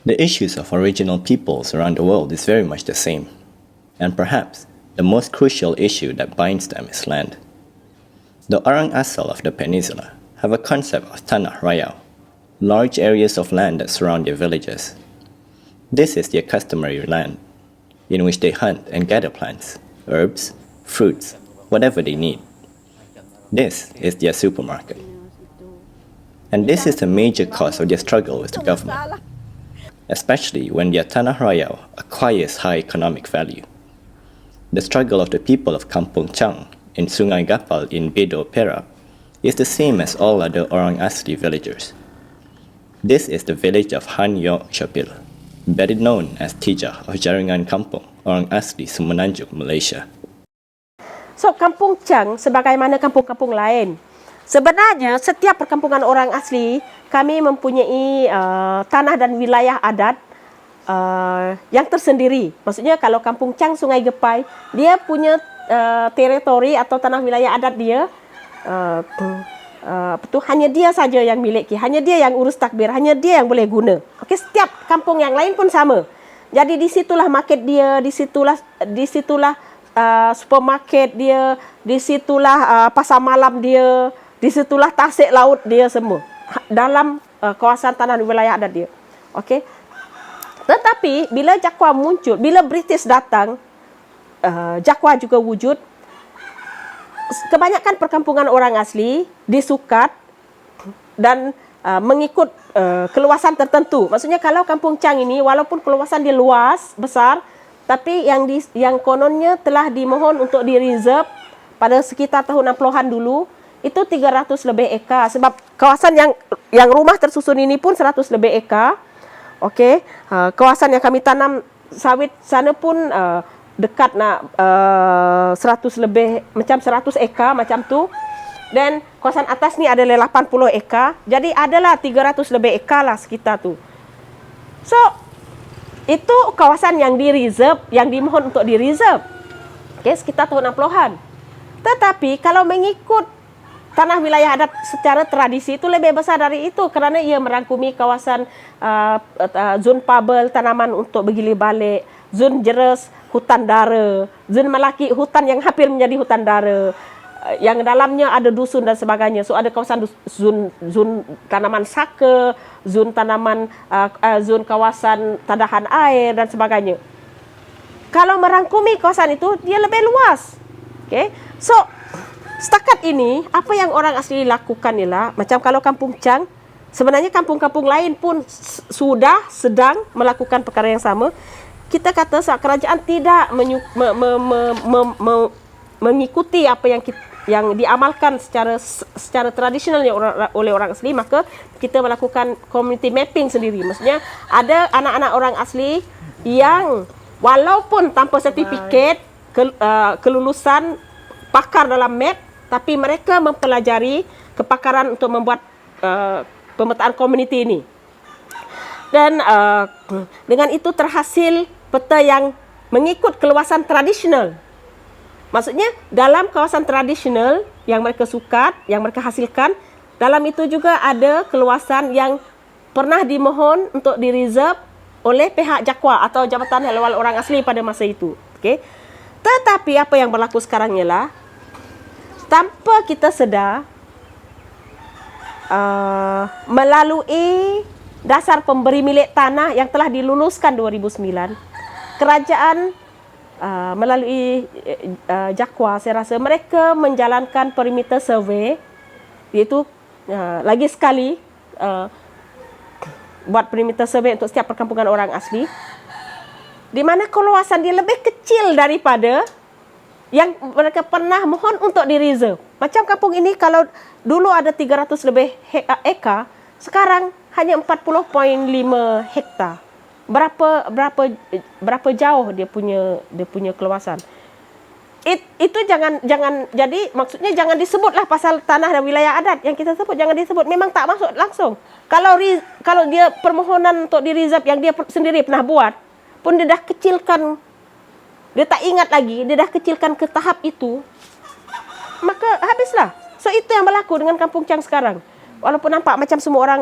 The issues of original peoples around the world is very much the same, and perhaps the most crucial issue that binds them is land. The Orang Asli of the peninsula have a concept of tanah rayau, large areas of land that surround their villages. This is their customary land, in which they hunt and gather plants, herbs, fruits, whatever they need. This is their supermarket. And this is a major cause of their struggle with the government, especially when their tanah rayau acquires high economic value. The struggle of the people of Kampung Chang in Sungai Gapal in Bedo, Perak, is the same as all other Orang Asli villagers. This is the village of Han Yok Shapil, better known as Tijah of Jaringan Kampung, Orang Asli Semenanjung, Malaysia. So, Kampung Chang sebagaimana kampung-kampung lain. Sebenarnya, setiap perkampungan orang asli, kami mempunyai tanah dan wilayah adat yang tersendiri. Maksudnya, kalau Kampung Chang, Sungai Gepai, dia punya teritori atau tanah wilayah adat dia, hanya dia saja yang miliki, hanya dia yang urus takbir, hanya dia yang boleh guna. Okey, setiap kampung yang lain pun sama. Jadi, disitulah market dia, disitulah supermarket dia, disitulah pasar malam dia, disitulah tasik laut dia semua dalam kawasan tanah wilayah adat dia. Okey. Tetapi bila Jakwa muncul, bila British datang, Jakwa juga wujud. Kebanyakan perkampungan orang asli disukat dan mengikut keluasan tertentu. Maksudnya kalau Kampung Chang ini walaupun keluasan dia luas, besar, tapi yang kononnya telah dimohon untuk di-reserve pada sekitar tahun 60-an dulu, itu 300 lebih ekar. Sebab kawasan yang rumah tersusun ini pun 100 lebih ekar. Okey, kawasan yang kami tanam sawit sana pun dekat nak 100 lebih, macam 100 ekar macam tu. Dan kawasan atas ni adalah 80 ekar. Jadi adalah 300 lebih ekar lah sekitar tu. So, itu kawasan yang di-reserve, yang dimohon untuk di-reserve. Okay, sekitar tahun 60-an. Tetapi kalau mengikut tanah wilayah adat secara tradisi itu lebih besar dari itu kerana ia merangkumi kawasan zon pabel, tanaman untuk bergilir balik, zon jeres, hutan dara, zon melaki, hutan yang hampir menjadi hutan dara. Yang dalamnya ada dusun dan sebagainya. So ada kawasan zon tanaman saka, zon tanaman zon kawasan tadahan air dan sebagainya. Kalau merangkumi kawasan itu dia lebih luas. Okey. So setakat ini apa yang orang asli lakukan ialah macam kalau Kampung Chang, sebenarnya kampung-kampung lain pun sudah sedang melakukan perkara yang sama. Kita kata kerajaan tidak mengikuti apa yang diamalkan secara tradisionalnya oleh orang asli, maka kita melakukan community mapping sendiri. Maksudnya ada anak-anak orang asli yang walaupun tanpa sertifikat kelulusan pakar dalam map, tapi mereka mempelajari kepakaran untuk membuat pemetaan komuniti ini. Dan dengan itu terhasil peta yang mengikut keluasan tradisional. Maksudnya dalam kawasan tradisional yang mereka sukat, yang mereka hasilkan, dalam itu juga ada keluasan yang pernah dimohon untuk di-reserve oleh pihak Jakwa atau Jabatan Hal Ehwal Orang Asli pada masa itu. Okay. Tetapi apa yang berlaku sekarang ialah tanpa kita sedar, melalui dasar pemberi milik tanah yang telah diluluskan 2009, kerajaan melalui Jakwa, saya rasa mereka menjalankan perimeter survey, iaitu lagi sekali buat perimeter survey untuk setiap perkampungan orang asli, di mana kawasan dia lebih kecil daripada yang mereka pernah mohon untuk di-reserve. Macam kampung ini kalau dulu ada 300 lebih ekar, sekarang hanya 40.5 hektar. Berapa jauh dia punya keluasan. Itu jangan jadi maksudnya jangan disebutlah pasal tanah dan wilayah adat yang kita sebut, jangan disebut, memang tak masuk langsung. Kalau dia permohonan untuk di-reserve yang dia sendiri pernah buat pun dia dah kecilkan, dia tak ingat lagi, dia dah kecilkan ke tahap itu, maka habislah. So itu yang berlaku dengan Kampung Chang sekarang. Walaupun nampak macam semua orang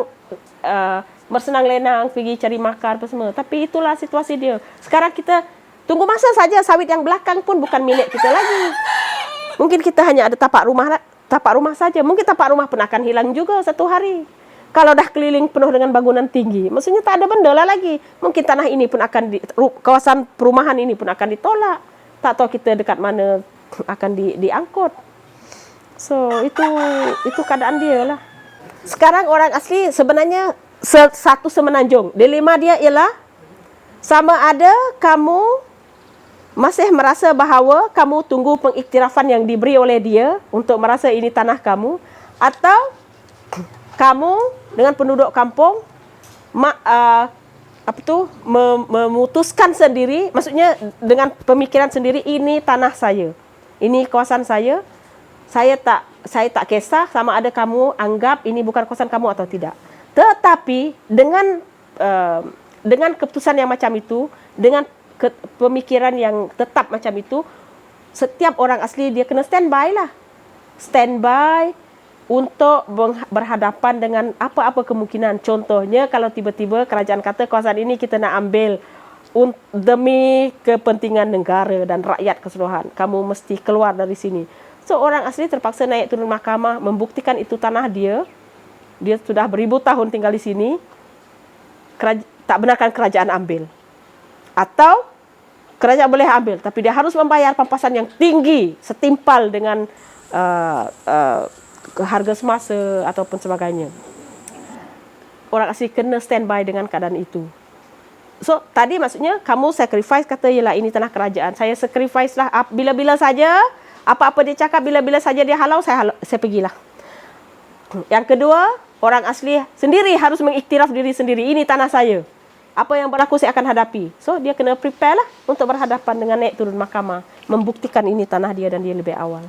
bersenang lenang, pergi cari makan apa semua. Tapi itulah situasi dia. Sekarang kita tunggu masa saja, sawit yang belakang pun bukan milik kita lagi. Mungkin kita hanya ada tapak rumah saja. Mungkin tapak rumah pun akan hilang juga satu hari. Kalau dah keliling penuh dengan bangunan tinggi, maksudnya tak ada benda lah lagi. Mungkin tanah ini pun kawasan perumahan ini pun akan ditolak. Tak tahu kita dekat mana akan diangkut. So itu keadaan dia lah. Sekarang orang asli sebenarnya satu semenanjung. Dilema dia ialah sama ada kamu masih merasa bahawa kamu tunggu pengiktirafan yang diberi oleh dia untuk merasa ini tanah kamu, atau kamu dengan penduduk kampung memutuskan sendiri, maksudnya dengan pemikiran sendiri, ini tanah saya, ini kawasan saya. Saya tak kisah sama ada kamu anggap ini bukan kawasan kamu atau tidak. Tetapi dengan keputusan yang macam itu, dengan pemikiran yang tetap macam itu, setiap orang asli dia kena standby lah. Standby untuk berhadapan dengan apa-apa kemungkinan. Contohnya kalau tiba-tiba kerajaan kata kawasan ini kita nak ambil demi kepentingan negara dan rakyat keseluruhan, kamu mesti keluar dari sini. So orang asli terpaksa naik turun mahkamah membuktikan itu tanah dia. Dia sudah beribu tahun tinggal di sini. Tak benarkan kerajaan ambil. Atau kerajaan boleh ambil, tapi dia harus membayar pampasan yang tinggi setimpal dengan harga semasa ataupun sebagainya. Orang asli kena standby dengan keadaan itu. So tadi maksudnya kamu sacrifice, kata ialah ini tanah kerajaan. Saya sacrifice lah bila-bila saja. Apa-apa dia cakap, bila-bila saja dia halau, saya pergilah. Yang kedua, orang asli sendiri harus mengiktiraf diri sendiri. Ini tanah saya. Apa yang berlaku saya akan hadapi. So, dia kena prepare lah untuk berhadapan dengan naik turun mahkamah. Membuktikan ini tanah dia dan dia lebih awal.